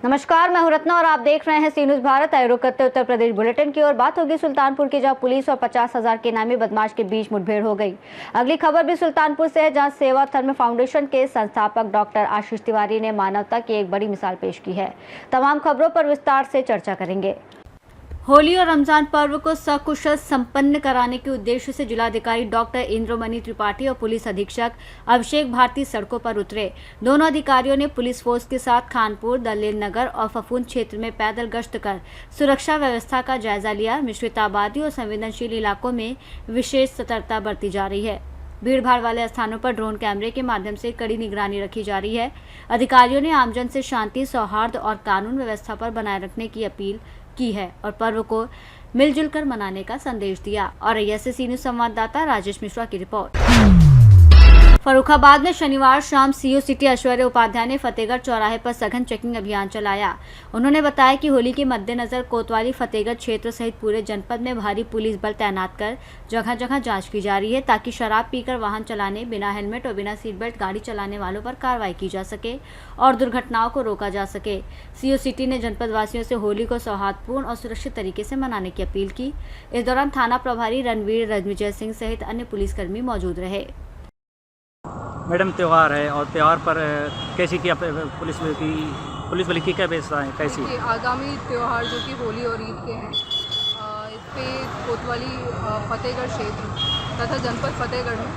नमस्कार, मैं हूं रत्ना और आप देख रहे हैं सी न्यूज़ भारत। आयोग करते उत्तर प्रदेश बुलेटिन की ओर बात होगी सुल्तानपुर की, जहां पुलिस और 50,000 के इनामी बदमाश के बीच मुठभेड़ हो गई। अगली खबर भी सुल्तानपुर से है, जहां सेवा धर्म फाउंडेशन के संस्थापक डॉक्टर आशीष तिवारी ने मानवता की एक बड़ी मिसाल पेश की है। तमाम खबरों पर विस्तार से चर्चा करेंगे। होली और रमजान पर्व को सकुशल संपन्न कराने के उद्देश्य से जिलाधिकारी डॉक्टर इंद्रमणि त्रिपाठी और पुलिस अधीक्षक अभिषेक भारती सड़कों पर उतरे। दोनों अधिकारियों ने पुलिस फोर्स के साथ खानपुर, दलेर नगर और फफूंद क्षेत्र में पैदल गश्त कर सुरक्षा व्यवस्था का जायजा लिया। मिश्रित आबादी और संवेदनशील इलाकों में विशेष सतर्कता बरती जा रही है। भीड़ भाड़ वाले स्थानों पर ड्रोन कैमरे के माध्यम से कड़ी निगरानी रखी जा रही है। अधिकारियों ने आमजन से शांति, सौहार्द और कानून व्यवस्था पर बनाए रखने की अपील की है और पर्व को मिलजुल कर मनाने का संदेश दिया। और ऐसे सी न्यूज़ संवाददाता राजेश मिश्रा की रिपोर्ट। फर्रुखाबाद में शनिवार शाम सीओ सिटी ऐश्वर्य उपाध्याय ने फतेहगढ़ चौराहे पर सघन चेकिंग अभियान चलाया। उन्होंने बताया कि होली के मद्देनजर कोतवाली, फतेहगढ़ क्षेत्र सहित पूरे जनपद में भारी पुलिस बल तैनात कर जगह जगह जांच की जा रही है, ताकि शराब पीकर वाहन चलाने, बिना हेलमेट और बिना सीट बेल्ट गाड़ी चलाने वालों पर कार्रवाई की जा सके और दुर्घटनाओं को रोका जा सके। सीओ सिटी ने जनपद वासियों से होली को सौहार्दपूर्ण और सुरक्षित तरीके से मनाने की अपील की। इस दौरान थाना प्रभारी रणवीर रणविजय सिंह सहित अन्य पुलिसकर्मी मौजूद रहे। मैडम, त्यौहार है और त्यौहार पर कैसी की पुलिस बल की क्या व्यवस्था है, कैसी? आगामी त्यौहार जो कि होली और ईद के हैं, इस पे कोतवाली, फतेहगढ़ क्षेत्र तथा जनपद फतेहगढ़ में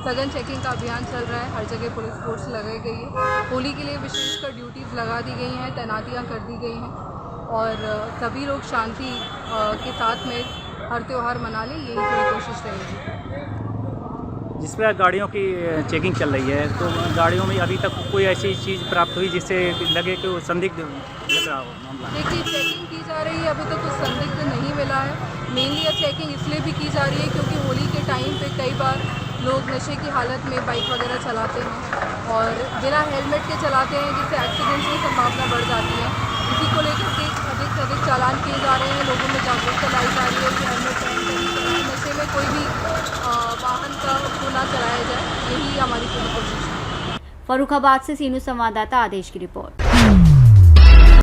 सघन चेकिंग का अभियान चल रहा है। हर जगह पुलिस फोर्स लगाई गई है। होली के लिए विशेषकर ड्यूटीज़ लगा दी गई हैं, तैनातियाँ कर दी गई हैं और सभी लोग शांति के साथ में हर त्यौहार मना लें, यही पूरी कोशिश रहेगी। जिस पर गाड़ियों की चेकिंग चल रही है, तो गाड़ियों में अभी तक कोई ऐसी चीज़ प्राप्त हुई जिससे लगे कि वो संदिग्ध लग रहा हो मामला? देखिए, चेकिंग की जा रही है, अभी तक कुछ संदिग्ध नहीं मिला है। मेनली ये चेकिंग इसलिए भी की जा रही है क्योंकि होली के टाइम पे कई बार लोग नशे की हालत में बाइक वगैरह चलाते हैं और बिना हेलमेट के चलाते हैं, जिससे एक्सीडेंट्स की संभावना बढ़ जाती है। इसी को लेकर के अधिक से अधिक चालान किए जा रहे हैं। लोगों में जागरूकता लाई जा रही है कि हेलमेट पहन कर चलाएं, नशे में कोई भी वाहन का ना चलाया जाए, यही हमारी पूरी कोशिश है। फर्रुखाबाद से सी न्यूज़ संवाददाता आदेश की रिपोर्ट।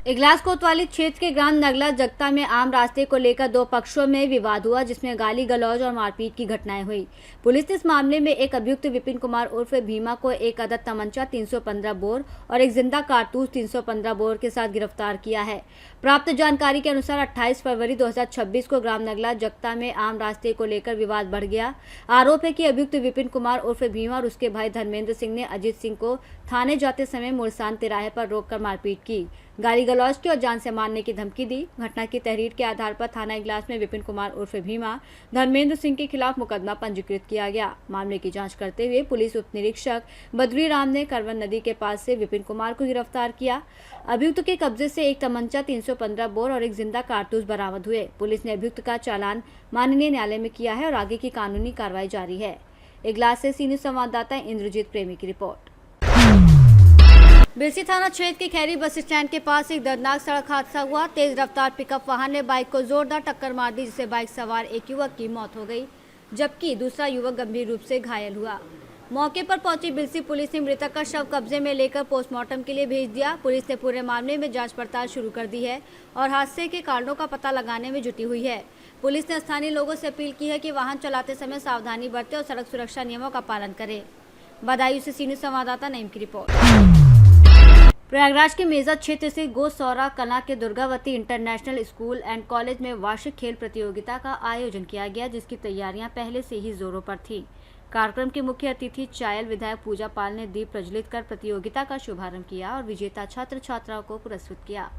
इगलास कोतवाली क्षेत्र के ग्राम नगला जगता में आम रास्ते को लेकर दो पक्षों में विवाद हुआ, जिसमें गाली गलौज और मारपीट की घटनाएं हुई। पुलिस ने इस मामले में एक अभियुक्त विपिन कुमार उर्फ भीमा को एक अदद तमंचा 315 बोर और एक जिंदा कारतूस 315 बोर के साथ गिरफ्तार किया है। प्राप्त जानकारी के अनुसार 28 फरवरी 2026 को ग्राम नगला जगता में आम रास्ते को लेकर विवाद बढ़ गया। आरोप है कि अभियुक्त विपिन कुमार उर्फ भीमा और उसके भाई धर्मेंद्र सिंह ने अजीत सिंह को थाने जाते समय मुरसान तिराहे पर रोककर मारपीट की, गाली गलौज की और जान से मारने की धमकी दी। घटना की तहरीर के आधार पर थाना इगलास में विपिन कुमार उर्फ भीमा, धर्मेंद्र सिंह के खिलाफ मुकदमा पंजीकृत किया गया। मामले की जांच करते हुए पुलिस उप निरीक्षक बद्री राम ने करवन नदी के पास से विपिन कुमार को गिरफ्तार किया। अभियुक्त के कब्जे से एक तमंचा 315 बोर और एक जिंदा कारतूस बरामद हुए। पुलिस ने अभियुक्त का चालान माननीय न्यायालय में किया है और आगे की कानूनी कार्रवाई जारी है। इगलास से सी न्यूज़ संवाददाता इंद्रजीत प्रेमी की रिपोर्ट। बिरसी थाना क्षेत्र के खैरी बस स्टैंड के पास एक दर्दनाक सड़क हादसा हुआ। तेज रफ्तार पिकअप वाहन ने बाइक को जोरदार टक्कर मार दी, जिससे बाइक सवार एक युवक की मौत हो गई, जबकि दूसरा युवक गंभीर रूप से घायल हुआ। मौके पर पहुंची बिरसी पुलिस ने मृतक का शव कब्जे में लेकर पोस्टमार्टम के लिए भेज दिया। पुलिस ने पूरे मामले में जांच पड़ताल शुरू कर दी है और हादसे के कारणों का पता लगाने में जुटी हुई है। पुलिस ने स्थानीय लोगों से अपील की है कि वाहन चलाते समय सावधानी बरतें और सड़क सुरक्षा नियमों का पालन करें। बदायूं से सी न्यूज़ संवाददाता नईम की रिपोर्ट। प्रयागराज के मेजा क्षेत्र से गोसौरा कला के Durgavati international school and college में वार्षिक खेल प्रतियोगिता का आयोजन किया गया, जिसकी तैयारियां पहले से ही जोरों पर थी। कार्यक्रम के मुख्य अतिथि चायल विधायक पूजा पाल ने दीप प्रज्वलित कर प्रतियोगिता का शुभारंभ किया और विजेता छात्र छात्राओं को पुरस्कृत किया।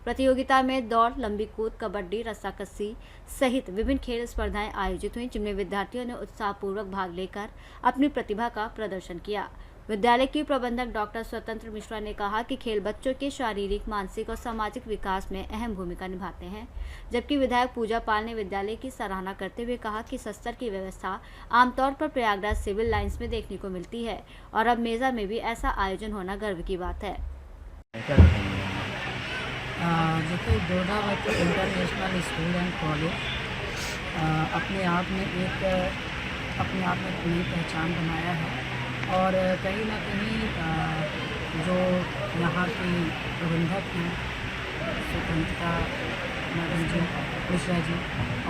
प्रतियोगिता में दौड़, लंबी कूद, कबड्डी, रस्साकस्सी सहित विभिन्न खेल स्पर्धाएं आयोजित हुई, जिनमें विद्यार्थियों ने उत्साहपूर्वक भाग लेकर अपनी प्रतिभा का प्रदर्शन किया। विद्यालय की प्रबंधक डॉक्टर स्वतंत्र मिश्रा ने कहा कि खेल बच्चों के शारीरिक, मानसिक और सामाजिक विकास में अहम भूमिका निभाते हैं, जबकि विधायक पूजा पाल ने विद्यालय की सराहना करते हुए कहा कि इस स्तर की व्यवस्था आमतौर पर प्रयागराज सिविल लाइंस में देखने को मिलती है और अब मेजा में भी ऐसा आयोजन होना गर्व की बात है। जो कि Durgavati international school and college अपने आप में एक नई पहचान बनाया है। और कहीं ना कहीं जो यहाँ की प्रबंधक हैं स्वतंत्रता मैडम जी मिश्रा जी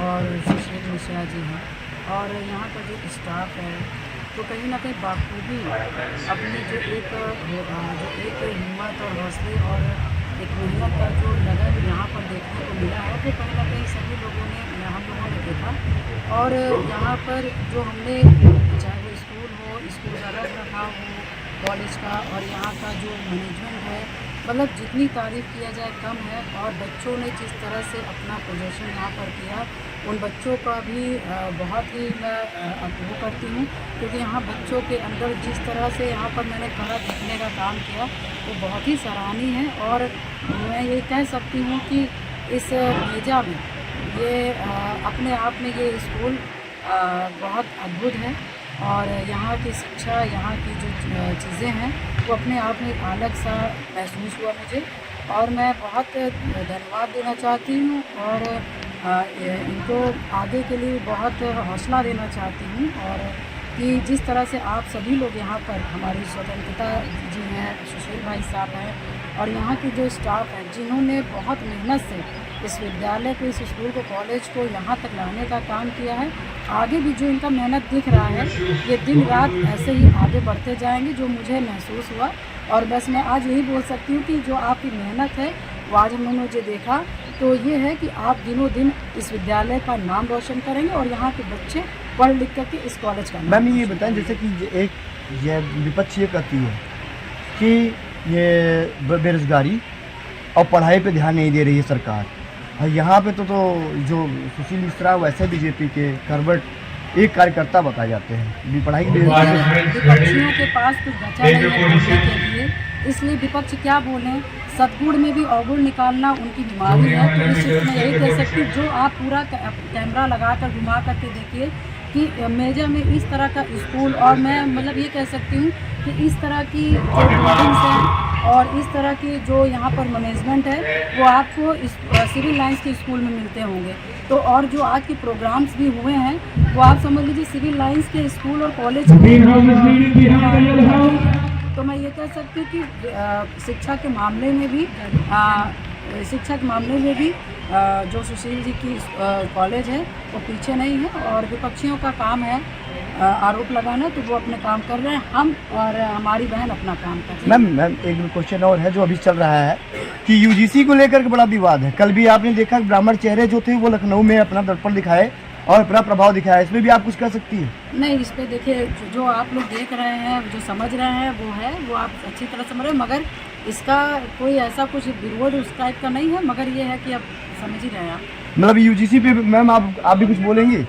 और सुशील मिश्रा जी हैं, और यहाँ का जो स्टाफ है, तो कहीं ना कहीं बाखूबी अपनी जो एक हिम्मत और हौसले और एक मेहनत का जो लगन यहाँ पर देखने को मिला है, तो कहीं ना कहीं सभी लोगों ने हम लोगों ने देखा। और यहाँ पर जो हमने, चाहे वो स्कूल का रख रखाव हो, कॉलेज का, और यहाँ का जो मैनेजमेंट है, मतलब जितनी तारीफ़ किया जाए कम है। और बच्चों ने जिस तरह से अपना प्रदर्शन यहाँ पर किया, उन बच्चों का भी बहुत ही मैं वो करती हूँ, क्योंकि यहाँ बच्चों के अंदर जिस तरह से यहाँ पर मैंने कला दिखने का काम किया, वो बहुत ही सराहनीय है। और मैं ये कह सकती हूँ कि इस मेजा में ये अपने आप में ये स्कूल बहुत अद्भुत है। और यहाँ की शिक्षा, यहाँ की जो चीज़ें हैं, वो अपने आप में अलग सा महसूस हुआ मुझे। और मैं बहुत धन्यवाद देना चाहती हूँ, और इनको आगे के लिए बहुत हौसला देना चाहती हूँ। और कि जिस तरह से आप सभी लोग यहाँ पर, हमारी स्वतंत्रता जी हैं, सुशील भाई साहब हैं, और यहाँ की जो स्टाफ है, जिन्होंने बहुत मेहनत से इस विद्यालय को, इस स्कूल को, कॉलेज को यहाँ तक लाने का काम किया है। आगे भी जो इनका मेहनत दिख रहा है, ये दिन रात ऐसे ही आगे बढ़ते जाएंगे, जो मुझे महसूस हुआ। और बस मैं आज यही बोल सकती हूँ कि जो आपकी मेहनत है, वो आज हमने मुझे देखा, तो ये है कि आप दिनों दिन इस विद्यालय का नाम रोशन करेंगे, और यहाँ के बच्चे पढ़ लिख करके इस कॉलेज का। मैम ये बताएं, जैसे कि एक ये विपक्ष ये कहती है कि ये बेरोजगारी और पढ़ाई पे ध्यान नहीं दे रही है सरकार। और यहाँ पे तो जो सुशील मिश्रा, वैसे बीजेपी के करवट एक कार्यकर्ता बताए जाते हैं, पढ़ाई की विपक्षियों के पास कुछ बचा नहीं है बोलने के लिए, इसलिए विपक्ष क्या बोलें। सदगुण में भी अवगुण निकालना उनकी बीमारी है। तो इस चीज़ में यही कह सकती हूँ, जो आप पूरा कैमरा लगा कर घुमा करके देखिए कि मेजा में इस तरह का स्कूल, और मैं मतलब ये कह सकती हूँ कि इस तरह की जो बिल्डिंग्स हैं और इस तरह की जो यहाँ पर मैनेजमेंट है, वो आपको इस सिविल लाइंस के स्कूल में मिलते होंगे। तो और जो आज के प्रोग्राम्स भी हुए हैं, वो आप समझ लीजिए सिविल लाइंस के स्कूल और कॉलेज तो मैं ये कह सकती हूँ कि शिक्षा के मामले में भी जो सुशील जी की कॉलेज है, वो पीछे नहीं है। और विपक्षियों का काम है आरोप लगाना, तो वो अपने काम कर रहे हैं, हम और हमारी बहन अपना काम कर रही है। मैम एक क्वेश्चन और है जो अभी चल रहा है कि यूजीसी को लेकर के बड़ा विवाद है। कल भी आपने देखा ब्राह्मण चेहरे जो थे, वो लखनऊ में अपना दर्पण दिखाए और अपना प्रभाव दिखाया। इसमें भी आप कुछ कह सकती हैं? नहीं, इस पर देखिए, जो आप लोग देख रहे हैं, जो समझ रहे हैं, वो आप अच्छी तरह समझ रहे हैं, मगर इसका कोई ऐसा कुछ विरोध उस टाइप का नहीं है। मगर ये है कि अब समझ ही रहे हैं आप। मतलब यूजीसी पे मैम आप भी कुछ बोलेंगे?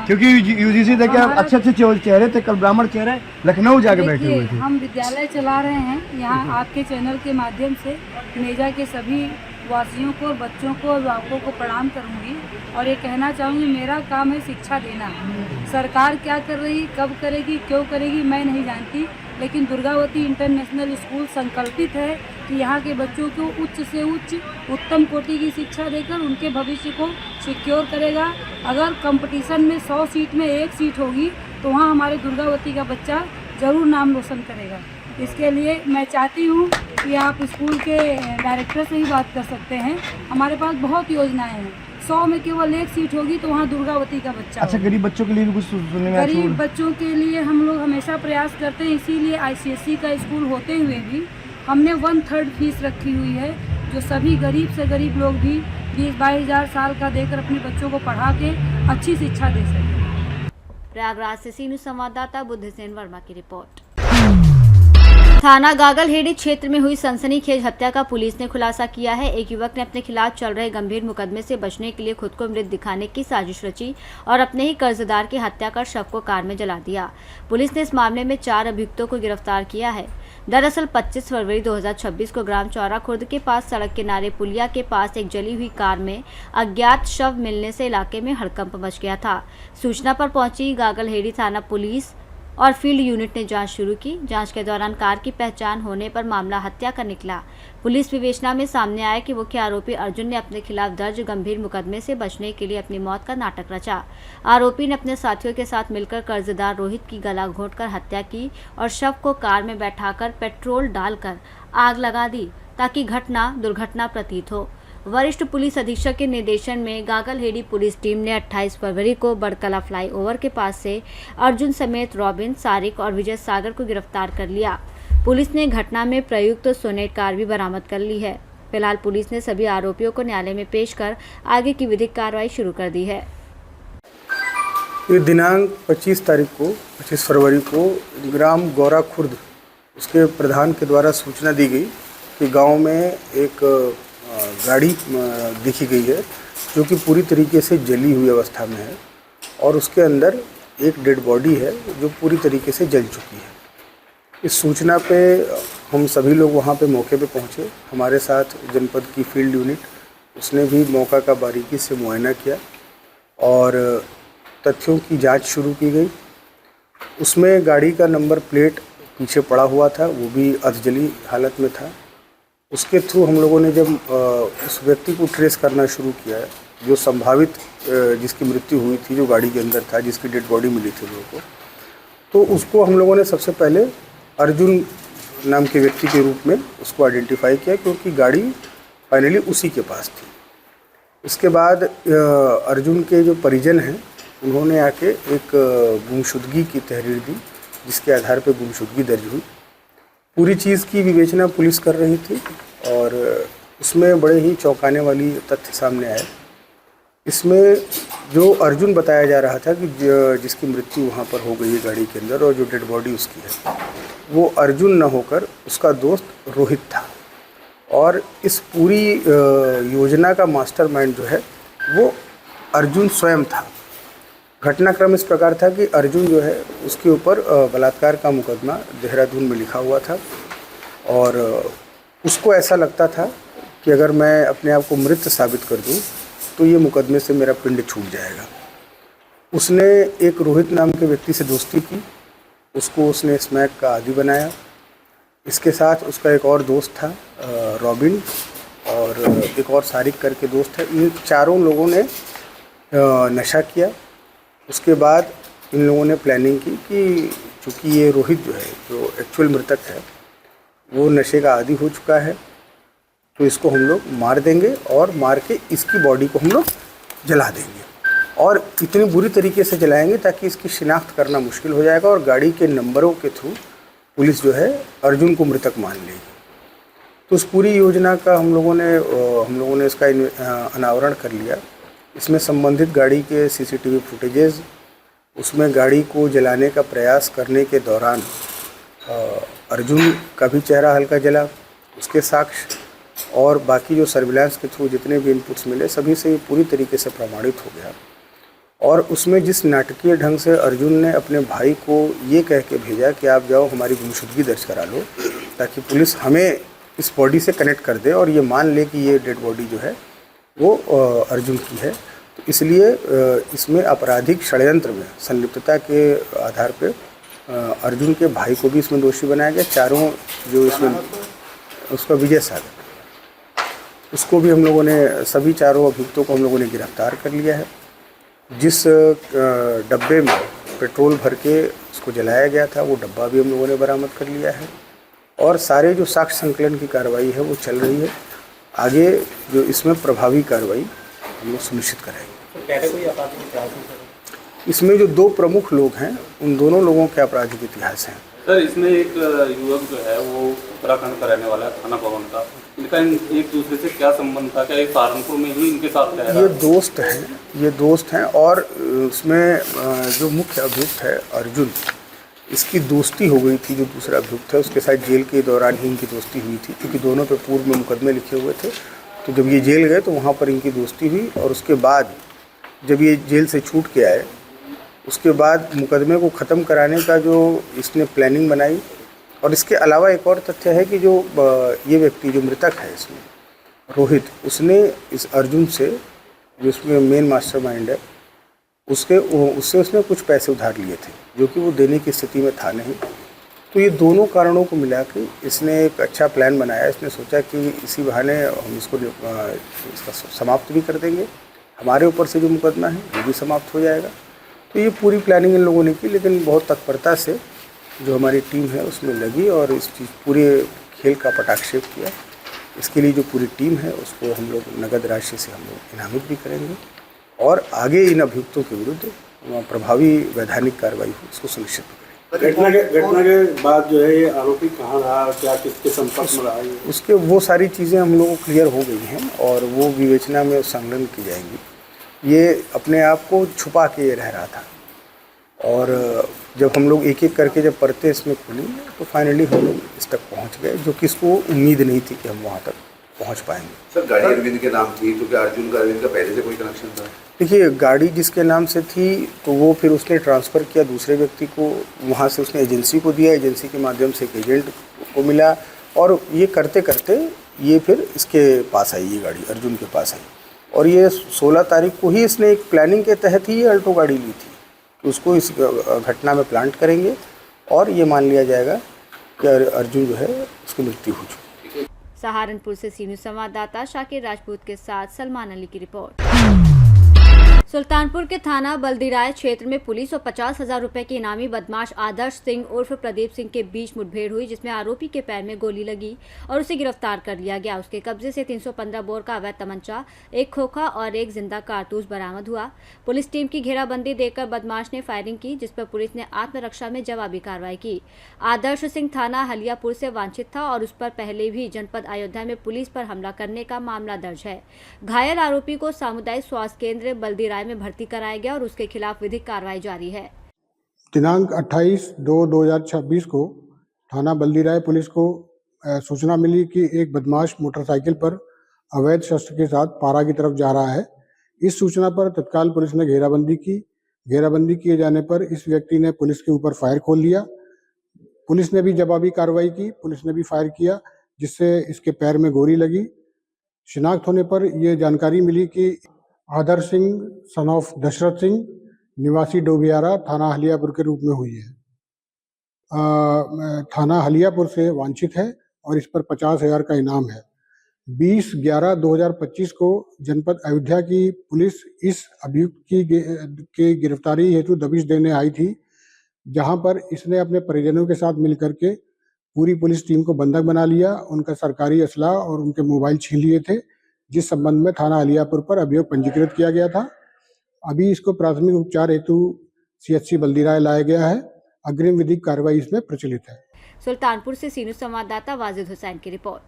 क्योंकि यूजीसी देखे अच्छे चेहरे थे, कल ब्राह्मण चेहरे लखनऊ जाके बैठे हुए थे। हम विद्यालय चला रहे हैं यहाँ, आपके चैनल के माध्यम से मेजा के सभी वासियों को, बच्चों को, अभिभावकों को प्रणाम करूँगी और ये कहना चाहूँगी, मेरा काम है शिक्षा देना। सरकार क्या कर रही, कब करेगी, क्यों करेगी, मैं नहीं जानती, लेकिन दुर्गावती इंटरनेशनल स्कूल संकल्पित है कि यहाँ के बच्चों को उच्च से उच्च उत्तम कोटि की शिक्षा देकर उनके भविष्य को सिक्योर करेगा। अगर कंपटीशन में 100 सीट में 1 सीट होगी, तो वहाँ हमारे दुर्गावती का बच्चा ज़रूर नाम रोशन करेगा। इसके लिए मैं चाहती हूँ कि आप स्कूल के डायरेक्टर से ही बात कर सकते हैं। हमारे पास बहुत योजनाएं हैं, 100 में केवल 1 सीट होगी, तो वहाँ दुर्गावती का बच्चा। अच्छा, गरीब बच्चों के लिए भी कुछ सुनने में? गरीब बच्चों के लिए हम लोग हमेशा प्रयास करते हैं, इसीलिए ICSE का स्कूल होते हुए भी हमने 1/3 फीस रखी हुई है, जो सभी गरीब से गरीब लोग भी 20-22 हज़ार साल का देकर अपने बच्चों को पढ़ा के अच्छी शिक्षा दे सकें। प्रयागराज से सी न्यूज़ संवाददाता बुद्धसेन वर्मा की रिपोर्ट। थाना गागलहेड़ी क्षेत्र में हुई सनसनीखेज हत्या का पुलिस ने खुलासा किया है। एक युवक ने अपने खिलाफ चल रहे गंभीर मुकदमे से बचने के लिए खुद को मृत दिखाने की साजिश रची और अपने ही कर्जदार की हत्या कर शव को कार में जला दिया। पुलिस ने इस मामले में 4 अभियुक्तों को गिरफ्तार किया है। दरअसल 25 फरवरी 2026 को ग्राम चौरा खुर्द के पास सड़क किनारे पुलिया के पास एक जली हुई कार में अज्ञात शव मिलने से इलाके में हड़कंप मच गया था। सूचना पर पहुंची गागलहेड़ी थाना पुलिस और फील्ड यूनिट ने जांच शुरू की। जांच के दौरान कार की पहचान होने पर मामला हत्या का निकला। पुलिस विवेचना में सामने आया कि मुख्य आरोपी अर्जुन ने अपने खिलाफ दर्ज गंभीर मुकदमे से बचने के लिए अपनी मौत का नाटक रचा। आरोपी ने अपने साथियों के साथ मिलकर कर्जदार रोहित की गला घोंटकर हत्या की और शव को कार में बैठाकर पेट्रोल डालकर आग लगा दी ताकि घटना दुर्घटना प्रतीत हो। वरिष्ठ पुलिस अधीक्षक के निर्देशन में गागलहेड़ी पुलिस टीम ने 28 फरवरी को बड़कला फ्लाईओवर के पास से अर्जुन समेत रॉबिन, सारिक और विजय सागर को गिरफ्तार कर लिया। पुलिस ने घटना में प्रयुक्त सोनेट कार भी बरामद कर ली है। फिलहाल पुलिस ने सभी आरोपियों को न्यायालय में पेश कर आगे की विधिक कार्रवाई शुरू कर दी है। ये दिनांक 25 फरवरी को ग्राम गौरा खुर्द उसके प्रधान के द्वारा सूचना दी गई कि गांव में एक गाड़ी दिखी गई है जो कि पूरी तरीके से जली हुई अवस्था में है और उसके अंदर एक डेड बॉडी है जो पूरी तरीके से जल चुकी है। इस सूचना पे हम सभी लोग वहाँ पे मौके पे पहुँचे। हमारे साथ जनपद की फील्ड यूनिट उसने भी मौका का बारीकी से मुआयना किया और तथ्यों की जांच शुरू की गई। उसमें गाड़ी का नंबर प्लेट पीछे पड़ा हुआ था, वो भी अर्धजली हालत में था। उसके थ्रू हम लोगों ने जब उस व्यक्ति को ट्रेस करना शुरू किया है जो संभावित जिसकी मृत्यु हुई थी, जो गाड़ी के अंदर था, जिसकी डेड बॉडी मिली थी लोगों को, तो उसको हम लोगों ने सबसे पहले अर्जुन नाम के व्यक्ति के रूप में उसको आइडेंटिफाई किया क्योंकि गाड़ी फाइनली उसी के पास थी। इसके बाद अर्जुन के जो परिजन हैं उन्होंने आके एक गुमशुदगी की तहरीर दी जिसके आधार पर गुमशुदगी दर्ज हुई। पूरी चीज़ की विवेचना पुलिस कर रही थी और उसमें बड़े ही चौंकाने वाली तथ्य सामने आए। इसमें जो अर्जुन बताया जा रहा था कि जिसकी मृत्यु वहाँ पर हो गई है गाड़ी के अंदर और जो डेड बॉडी उसकी है, वो अर्जुन न होकर उसका दोस्त रोहित था और इस पूरी योजना का मास्टरमाइंड जो है वो अर्जुन स्वयं था। घटनाक्रम इस प्रकार था कि अर्जुन जो है उसके ऊपर बलात्कार का मुकदमा देहरादून में लिखा हुआ था और उसको ऐसा लगता था कि अगर मैं अपने आप को मृत साबित कर दूं तो ये मुकदमे से मेरा पिंड छूट जाएगा। उसने एक रोहित नाम के व्यक्ति से दोस्ती की, उसको उसने स्मैक का आदी बनाया। इसके साथ उसका एक और दोस्त था रॉबिन और एक और सारिक करके दोस्त है। इन चारों लोगों ने नशा किया। उसके बाद इन लोगों ने प्लानिंग की कि चूँकि ये रोहित जो है जो एक्चुअल मृतक है वो नशे का आदी हो चुका है तो इसको हम लोग मार देंगे और मार के इसकी बॉडी को हम लोग जला देंगे और इतनी बुरी तरीके से जलाएंगे ताकि इसकी शिनाख्त करना मुश्किल हो जाएगा और गाड़ी के नंबरों के थ्रू पुलिस जो है अर्जुन को मृतक मान लेगी। तो उस पूरी योजना का हम लोगों ने इसका अनावरण कर लिया। इसमें संबंधित गाड़ी के सीसीटीवी फुटेजेस, उसमें गाड़ी को जलाने का प्रयास करने के दौरान अर्जुन का भी चेहरा हल्का जला, उसके साक्ष्य और बाकी जो सर्विलांस के थ्रू जितने भी इनपुट्स मिले सभी से पूरी तरीके से प्रमाणित हो गया। और उसमें जिस नाटकीय ढंग से अर्जुन ने अपने भाई को ये कह के भेजा कि आप जाओ हमारी गुमशुदगी दर्ज करा लो ताकि पुलिस हमें इस बॉडी से कनेक्ट कर दे और ये मान ले कि ये डेड बॉडी जो है वो अर्जुन की है, तो इसलिए इसमें आपराधिक षड्यंत्र में संलिप्तता के आधार पे अर्जुन के भाई को भी इसमें दोषी बनाया गया। चारों जो इसमें उसका विजय सागर, उसको भी हम लोगों ने सभी चारों अभियुक्तों को हम लोगों ने गिरफ्तार कर लिया है। जिस डब्बे में पेट्रोल भर के उसको जलाया गया था वो डब्बा भी हम लोगों ने बरामद कर लिया है और सारे जो साक्ष्य संकलन की कार्रवाई है वो चल रही है। आगे जो इसमें प्रभावी कार्रवाई हम लोग सुनिश्चित कराएंगे। इसमें जो दो प्रमुख लोग हैं उन दोनों लोगों के आपराधिक इतिहास हैं। सर, इसमें एक युवक जो है वो उत्तराखंड का रहने वाला है, थाना भवन का। इनका एक दूसरे से क्या संबंध था? क्या ये सहारनपुर में ही इनके साथ रह रहा है? ये दोस्त हैं और उसमें जो मुख्य अभियुक्त है अर्जुन, इसकी दोस्ती हो गई थी। जो दूसरा अभियुक्त है उसके साथ जेल के दौरान ही इनकी दोस्ती हुई थी क्योंकि दोनों पे पूर्व में मुकदमे लिखे हुए थे। तो जब ये जेल गए तो वहाँ पर इनकी दोस्ती हुई और उसके बाद जब ये जेल से छूट के आए उसके बाद मुकदमे को ख़त्म कराने का जो इसने प्लानिंग बनाई। और इसके अलावा एक और तथ्य है कि जो ये व्यक्ति जो मृतक है इसमें रोहित, उसने इस अर्जुन से जो इसमें मेन मास्टरमाइंड है उससे उसने कुछ पैसे उधार लिए थे जो कि वो देने की स्थिति में था नहीं। तो ये दोनों कारणों को मिला के इसने एक अच्छा प्लान बनाया। इसने सोचा कि इसी बहाने हम इसका समाप्त भी कर देंगे, हमारे ऊपर से जो मुकदमा है वो भी समाप्त हो जाएगा। तो ये पूरी प्लानिंग इन लोगों ने की, लेकिन बहुत तत्परता से जो हमारी टीम है उसमें लगी और इस चीज़ पूरे खेल का पटाक्षेप किया। इसके लिए जो पूरी टीम है उसको हम लोग नगद राशि से हम लोग इनामित भी करेंगे और आगे इन अभियुक्तों के विरुद्ध प्रभावी वैधानिक कार्रवाई हो इसको सुनिश्चित करेंगे। घटना के बाद जो है ये आरोपी कहाँ रहा, क्या किसके संपर्क में रहा, उसके वो सारी चीज़ें हम लोगों को क्लियर हो गई हैं और वो विवेचना में संलग्न की जाएंगी। ये अपने आप को छुपा के ये रह रहा था और जब हम लोग एक एक करके जब परतें इसमें खुली तो फाइनली हम लोग इस तक पहुंच गए, जो कि इसको उम्मीद नहीं थी कि हम वहां तक पहुंच पाएंगे। सर, गाड़ी अरविंद के नाम थी तो क्या अर्जुन का अरविंद का पहले से कोई कनेक्शन था? देखिए, गाड़ी जिसके नाम से थी तो वो फिर उसने ट्रांसफ़र किया दूसरे व्यक्ति को, वहाँ से उसने एजेंसी को दिया, एजेंसी के माध्यम से एक एजेंट को मिला और ये करते करते ये फिर इसके पास आई, ये गाड़ी अर्जुन के पास आई और ये 16 तारीख को ही इसने एक प्लानिंग के तहत ही ये अल्टो गाड़ी ली थी। उसको इस घटना में प्लांट करेंगे और ये मान लिया जाएगा कि अर्जुन जो है उसकी मृत्यु हो चुकी है। सहारनपुर से सी न्यूज़ संवाददाता शाकिर राजपूत के साथ सलमान अली की रिपोर्ट। सुल्तानपुर के थाना बल्दीराय क्षेत्र में पुलिस और 50,000 रुपए के इनामी बदमाश आदर्श सिंह उर्फ प्रदीप सिंह के बीच मुठभेड़ हुई, जिसमें आरोपी के पैर में गोली लगी और उसे गिरफ्तार कर लिया गया। उसके कब्जे से 315 बोर का अवैध तमंचा, एक खोखा और एक जिंदा कारतूस बरामद हुआ। पुलिस टीम की घेराबंदी देखकर बदमाश ने फायरिंग की, जिस पर पुलिस ने आत्मरक्षा में जवाबी कार्रवाई की। आदर्श सिंह थाना हलियापुर से वांछित था और उस पर पहले भी जनपद अयोध्या में पुलिस पर हमला करने का मामला दर्ज है। घायल आरोपी को सामुदायिक स्वास्थ्य केंद्र बल्दीराय में भर्ती कराया गया और उसके खिलाफ विधिक कार्रवाई जारी है। दिनांक 28/2/2026 को थाना बल्दीराय पुलिस को सूचना मिली कि एक बदमाश मोटरसाइकिल पर अवैध शस्त्र के साथ पारा की तरफ जा रहा है। इस सूचना पर तत्काल पुलिस ने घेराबंदी की। घेराबंदी किए जाने पर इस व्यक्ति ने पुलिस के ऊपर फायर खोल दिया। पुलिस ने भी जवाबी कार्रवाई की, पुलिस ने भी फायर किया, जिससे इसके पैर में गोली लगी। शिनाख्त होने पर यह जानकारी मिली कि आदर्श सिंह सन ऑफ दशरथ सिंह निवासी डोबियारा थाना हलियापुर के रूप में हुई है। थाना हलियापुर से वांछित है और इस पर 50,000 का इनाम है। 20/11/2025 को जनपद अयोध्या की पुलिस इस अभियुक्त की गिरफ्तारी हेतु दबिश देने आई थी, जहां पर इसने अपने परिजनों के साथ मिलकर के पूरी पुलिस टीम को बंधक बना लिया, उनका सरकारी असला और उनके मोबाइल छीन लिए थे, जिस संबंध में थाना हलियापुर पर अभियोग पंजीकृत किया गया था। अभी इसको प्राथमिक उपचार हेतु CHC बल्दीराय लाया गया है। अग्रिम विधिक कार्रवाई इसमें प्रचलित है। सुल्तानपुर से सी न्यूज़ संवाददाता वाजिद हुसैन की रिपोर्ट।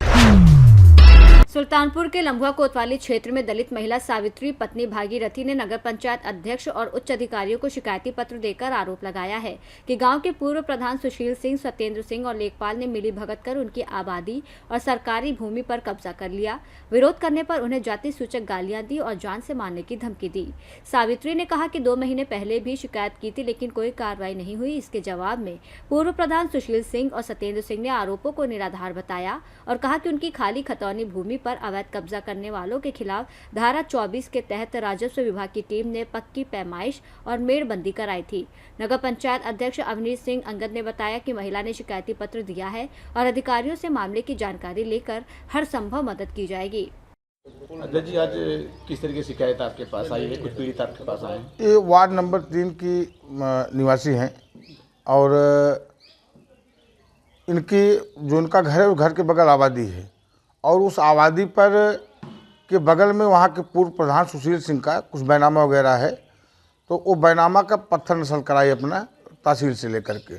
सुल्तानपुर के लम्बुआ कोतवाली क्षेत्र में दलित महिला सावित्री पत्नी भागीरथी ने नगर पंचायत अध्यक्ष और उच्च अधिकारियों को शिकायती पत्र देकर आरोप लगाया है कि गांव के पूर्व प्रधान सुशील सिंह, सत्येंद्र सिंह और लेखपाल ने मिली भगत कर उनकी आबादी और सरकारी भूमि पर कब्जा कर लिया। विरोध करने पर उन्हें जाति सूचक गालियां दी और जान से मारने की धमकी दी। सावित्री ने कहा कि 2 महीने पहले भी शिकायत की थी, लेकिन कोई कार्रवाई नहीं हुई। इसके जवाब में पूर्व प्रधान सुशील सिंह और सत्येंद्र सिंह ने आरोपों को निराधार बताया और कहा कि उनकी खाली खतौनी भूमि पर अवैध कब्जा करने वालों के खिलाफ धारा 24 के तहत राजस्व विभाग की टीम ने पक्की पैमाइश और मेड़बंदी कराई थी। नगर पंचायत अध्यक्ष अवनीश सिंह अंगद ने बताया कि महिला ने शिकायती पत्र दिया है और अधिकारियों से मामले की जानकारी लेकर हर संभव मदद की जाएगी। अध्यक्ष जी, आज किस तरह की शिकायत आपके पास आई है? कुछ पीड़ित आपके पास आए हैं? ये वार्ड नंबर 3 की निवासी हैं और इनकी जो उनका घर है वो घर के बगल आबादी है और उस आबादी पर के बगल में वहाँ के पूर्व प्रधान सुशील सिंह का कुछ बैनामा वगैरह है, तो वो बैनामा का पत्थर नस्ल कराई अपना तहसील से लेकर के।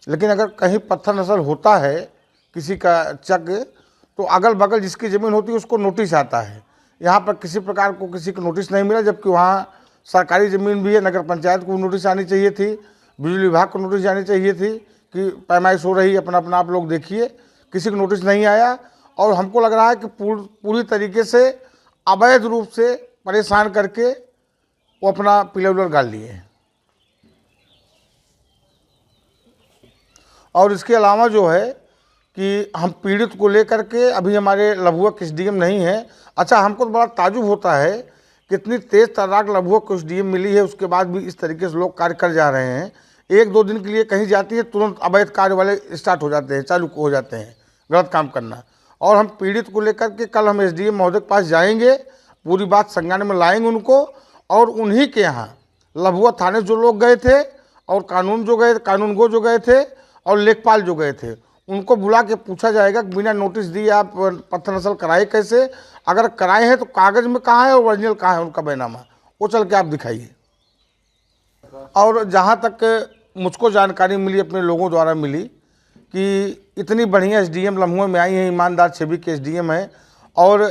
लेकिन अगर कहीं पत्थर नस्ल होता है किसी का चक, तो अगल बगल जिसकी ज़मीन होती है उसको नोटिस आता है। यहाँ पर किसी प्रकार को किसी को नोटिस नहीं मिला, जबकि वहाँ सरकारी ज़मीन भी है। नगर पंचायत को नोटिस आनी चाहिए थी, बिजली विभाग को नोटिस आनी चाहिए थी कि पैमाइश हो रही है, अपना आप लोग देखिए। किसी को नोटिस नहीं आया और हमको लग रहा है कि पूरी तरीके से अवैध रूप से परेशान करके वो अपना पिलर गाड़ लिए हैं। और इसके अलावा जो है कि हम पीड़ित को लेकर के अभी हमारे लभुआ SDM नहीं है। अच्छा, हमको तो बड़ा ताजुब होता है कि कितनी तेज़ तर्राक लम्हों को एसडीएम मिली है, उसके बाद भी इस तरीके से लोग कार्य कर जा रहे हैं। 1-2 दिन के लिए कहीं जाती है, तुरंत अवैध कार्य वाले स्टार्ट हो जाते हैं, चालू हो जाते हैं गलत काम करना। और हम पीड़ित को लेकर के कल हम एसडीएम महोदय के पास जाएंगे, पूरी बात संज्ञान में लाएंगे उनको, और उन्हीं के यहाँ लभुआ थाने जो लोग गए थे और कानूनगो जो गए थे और लेखपाल जो गए थे, उनको बुला के पूछा जाएगा कि बिना नोटिस दिए आप पत्थर नस्ल कराए कैसे, अगर कराए हैं तो कागज़ में कहाँ है और ओरिजिनल कहाँ है उनका बैनामा, वो चल के आप दिखाइए। और जहाँ तक मुझको जानकारी मिली, अपने लोगों द्वारा मिली, कि इतनी बढ़िया एसडीएम लम्हों में आई हैं, ईमानदार छवि के एसडीएम हैं और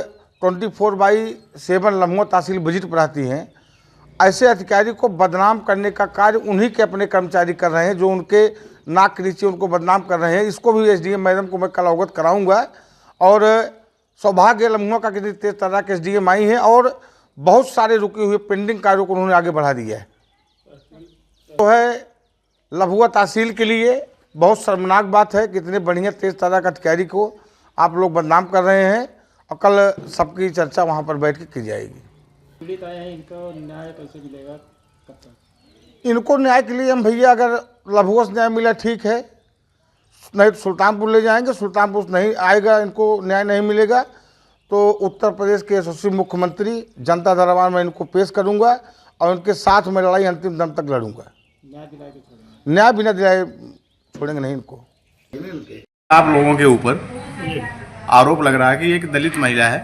24/7 लम्हों तहसील विजिट पर रहती हैं। ऐसे अधिकारी को बदनाम करने का कार्य उन्हीं के अपने कर्मचारी कर रहे हैं, जो उनके नाक के नीचे उनको बदनाम कर रहे हैं। इसको भी एसडीएम मैडम को मैं कल अवगत कराऊंगा। और सौभाग्य लम्हों का कितनी तेज तर्राक एसडीएम आई हैं और बहुत सारे रुके हुए पेंडिंग कार्यों को उन्होंने आगे बढ़ा दिया है। तो है लभुआ तहसील के लिए बहुत शर्मनाक बात है कि इतने बढ़िया तेज तर्राक अधिकारी को आप लोग बदनाम कर रहे हैं, और कल सबकी चर्चा वहाँ पर बैठ के की जाएगी। पीड़ित आए हैं, इनको न्याय कैसे मिलेगा, कब तक? इनको न्याय के लिए हम भैया अगर लभुआ से न्याय मिला ठीक है, नहीं तो सुल्तानपुर ले जाएंगे। सुल्तानपुर नहीं आएगा, इनको न्याय नहीं मिलेगा तो उत्तर प्रदेश के यशस्वी मुख्यमंत्री जनता दरबार में इनको पेश करूंगा और उनके साथ में लड़ाई अंतिम दम तक लड़ूंगा। न्याय दिला के छोड़ेंगे? न्याय बिना दिलाए छोड़ेंगे नहीं इनको। आप लोगों के ऊपर आरोप लग रहा है कि एक दलित महिला है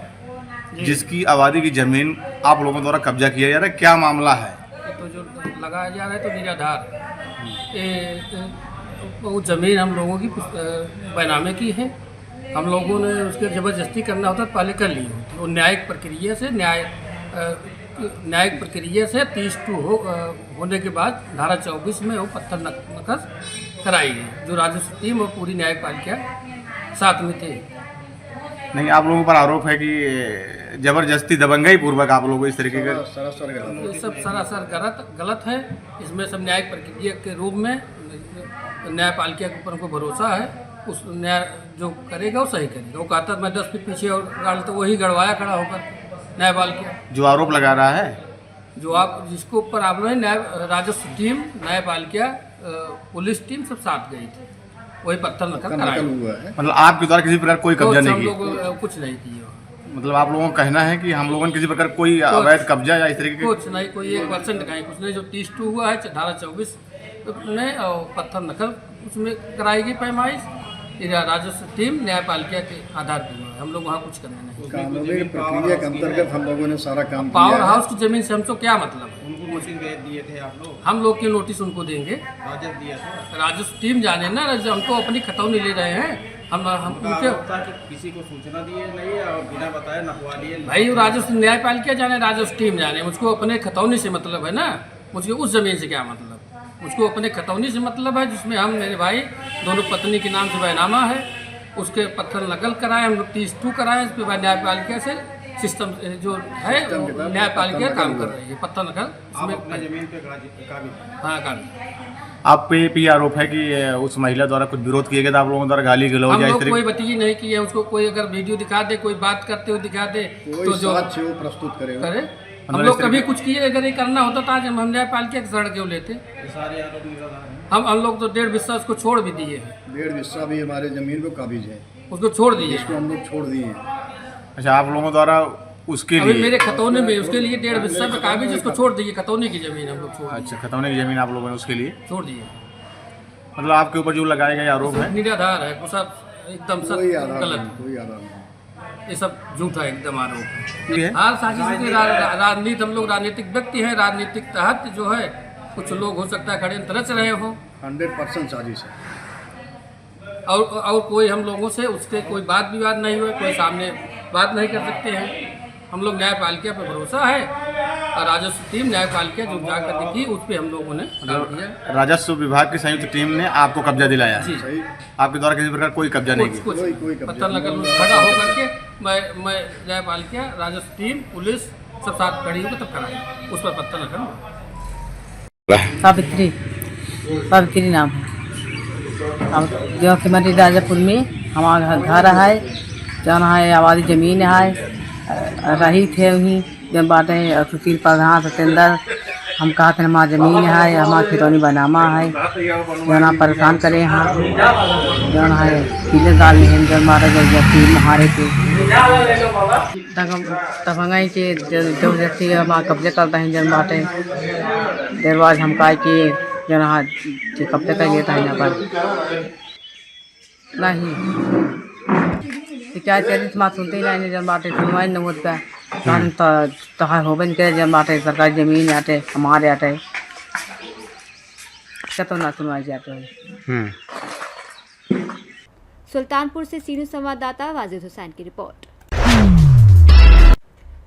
जिसकी आबादी की जमीन आप लोगों द्वारा कब्जा किया जा रहा है, क्या मामला है? तो जो लगाया जा रहा है तो निराधार वो ज़मीन हम लोगों की बैनामे की है। हम लोगों ने उसके ज़बरदस्ती करना होता तो पहले कर ली होती। वो न्यायिक प्रक्रिया से 30-2 होने के बाद धारा 24 में वो पत्थर नकस कराई गई, जो राजस्व टीम और पूरी न्यायपालिका साथ में थे। नहीं, आप लोगों पर आरोप है कि जबरदस्ती दबंगई पूर्वक आप लोगों को इस तरीके का ये सब सरासर गलत है। इसमें सब न्यायिक प्रक्रिया के रूप में न्यायपालिका के ऊपर उनको भरोसा है, उस न्याय जो करेगा वो सही करेगा। वो कहता मैं 10 फीट पीछे और गाड़ी तो वही गड़वाया खड़ा होकर न्यायपालिका जो आरोप लगा रहा है, जो आप जिसको ऊपर आप लोग न्याय राजस्व टीम, न्यायपालिका, पुलिस टीम सब साथ गई थी, वही पत्थर नकल कराया हुआ है। मतलब आपके द्वारा किसी प्रकार कोई कब्जा नहीं किया? हम लोग कुछ नहीं किया। मतलब आप लोगों का कहना है कि हम लोगों ने किसी प्रकार कोई अवैध कब्जा या इस तरीके के कुछ नहीं, कोई 1% कहीं कुछ नहीं। जो 30-2 हुआ है धारा 24 में और पत्थर नकल उसमें कराई गई पैमाइश, राजस्व टीम न्यायपालिका के आधार पर हुआ है। हम लोग वहाँ कुछ करने नहीं। कानूनी प्रक्रिया के अंतर्गत हम लोगों ने सारा काम किया पावर है। हाउस की जमीन से हमको क्या मतलब है? उनको नोटिस दिए थे आप लोग? हम लोग के नोटिस उनको देंगे, राजस्व दिया था? राजस्व टीम जाने ना, हम तो अपनी खतौनी ले रहे हैं। हम उनके किसी को सूचना दिए नहीं और बिना बताए नपवा लिए? भाई राजस्व न्यायपालिका जाने, राजस्व टीम जाने, मुझको अपने खतौनी से मतलब है ना, मुझको उस जमीन से क्या मतलब? मुझको अपने खतौनी से मतलब है जिसमें हम मेरे भाई दोनों पत्नी के नाम से बैनामा है, उसके पत्थर नकल कराए, हम लोग 30-2 कराए। इस पर न्यायपालिका से सिस्टम जो है न्यायपालिका काम कर रही है, पत्थर नकल उसमें जमीन पे काबिज? हाँ काबिज। आप पे भी आरोप है कि उस महिला द्वारा कुछ विरोध किया गया था आप लोगों द्वारा, गाली गलौज हम या इस लोग तरीके? कोई बतगी नहीं की है उसको। कोई अगर वीडियो दिखा दे, कोई बात करते हुए दिखा दे तो जो प्रस्तुत करे हम लोग कभी कुछ किए, अगर ये करना होता तो आज हम न्यायपालिका के शरण क्यों लेते? सारे आरोप निराधार हैं। हम लोग तो 1.5 हिस्सा उसको छोड़ भी दिए हैं। 1.5 हिस्सा भी हमारे जमीन पे काबिज है, उसको छोड़ दिए, इसको हम लोग छोड़ दिए हैं। अच्छा, आप लोगों द्वारा उसके अभी लिए मेरे खतौने में उसके लिए 1.5 हिस्सा पे काबिज, उसको छोड़ दिए। खतौने की जमीन हम लोग छोड़ अच्छा, खतौने की जमीन आप लोगों ने उसके लिए छोड़ दिए। मतलब आपके ऊपर जो लगाए गए आरोप है निराधार है, वो सब एकदम सब गलत है। कोई आधार नहीं। ये सब झूठा एकदम आरोप है? हार साजिश की राजनीति। हम लोग राजनीतिक व्यक्ति हैं, राजनीतिक तहत जो है कुछ लोग हो सकता है षड्यंत्र रच रहे हो। 100% साजिश है। और कोई हम लोगों से उसके कोई बात विवाद नहीं हुए, कोई सामने बात नहीं कर सकते हैं। हम लोग न्यायपालिका पर भरोसा है और राजस्व टीम न्यायपालिका जो जा कर देखी उस पर हम लोगों ने काम किया। राजस्व विभाग की संयुक्त टीम ने आपको कब्जा दिलाया? जी, आपके द्वारा किसी प्रकार कोई कब्जा नहीं किया? कोई पत्थर नकल खड़ा होकर के मैं न्यायपालिका, राजस्व टीम, पुलिस सब साथ खड़ी होकर तब कराई, उस पर पत्थर नकल। सावित्री नाम है। अब जो कि हमारी राजापुर में हमारा घर है, जहाँ है आबादी ज़मीन है, रही थे वहीं जब बाटे सुशील प्रधान सत्येंद्र हम कहा थे हमारा जमीन है, हमारा खितौनी बनामा है, जो ना परेशान करे यहाँ जो ना है पीले गाल हैं जो हमारे तीन हारे थे तफंगाई के जो व्यक्ति हमारा कब्जे करता है जन बाटे दरवाज हम कहा कि जो ना कब्जे कर लेता है यहाँ पर नहीं शिकायत करी तो सुनते ही नहीं जन बाटे सुनवाई न होता तो होबन करे जन बाटे सरकारी जमीन आटे हमारे आटे क्या तो ना सुनवाई जाते हैं। सुल्तानपुर से सीनियर संवाददाता वाजिद हुसैन की रिपोर्ट।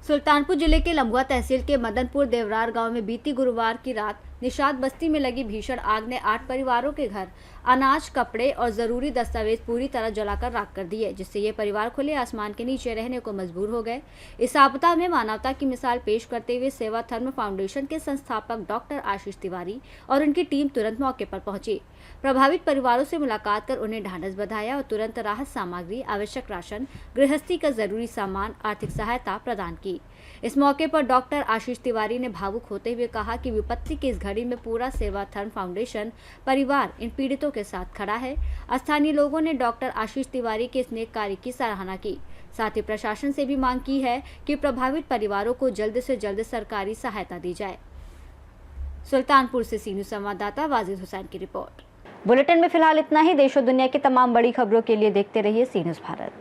सुल्तानपुर जिले के लम्बुआ तहसील के मदनपुर देवरार गांव में बीती गुरुवार की रात निषाद बस्ती में लगी भीषण आग ने 8 परिवारों के घर, अनाज, कपड़े और जरूरी दस्तावेज पूरी तरह जलाकर राख कर दिए, जिससे ये परिवार खुले आसमान के नीचे रहने को मजबूर हो गए। इस आपदा में मानवता की मिसाल पेश करते हुए सेवा धर्म फाउंडेशन के संस्थापक डॉक्टर आशीष तिवारी और उनकी टीम तुरंत मौके पर पहुंची। प्रभावित परिवारों से मुलाकात कर उन्हें ढांढस बंधाया और तुरंत राहत सामग्री, आवश्यक राशन, गृहस्थी का जरूरी सामान, आर्थिक सहायता प्रदान की। इस मौके पर डॉक्टर आशीष तिवारी ने भावुक होते हुए कहा कि विपत्ति की इस घड़ी में पूरा सेवा धर्म फाउंडेशन परिवार इन पीड़ितों के साथ खड़ा है। स्थानीय लोगों ने डॉक्टर आशीष तिवारी के इस नेक कार्य की सराहना की। साथ ही प्रशासन से भी मांग की है कि प्रभावित परिवारों को जल्द से जल्द सरकारी सहायता दी जाए। सुल्तानपुर से सीनियर संवाददाता वाजिद हुसैन की रिपोर्ट। बुलेटिन में फिलहाल इतना ही। देश और दुनिया की तमाम बड़ी खबरों के लिए देखते रहिए सी न्यूज़ भारत।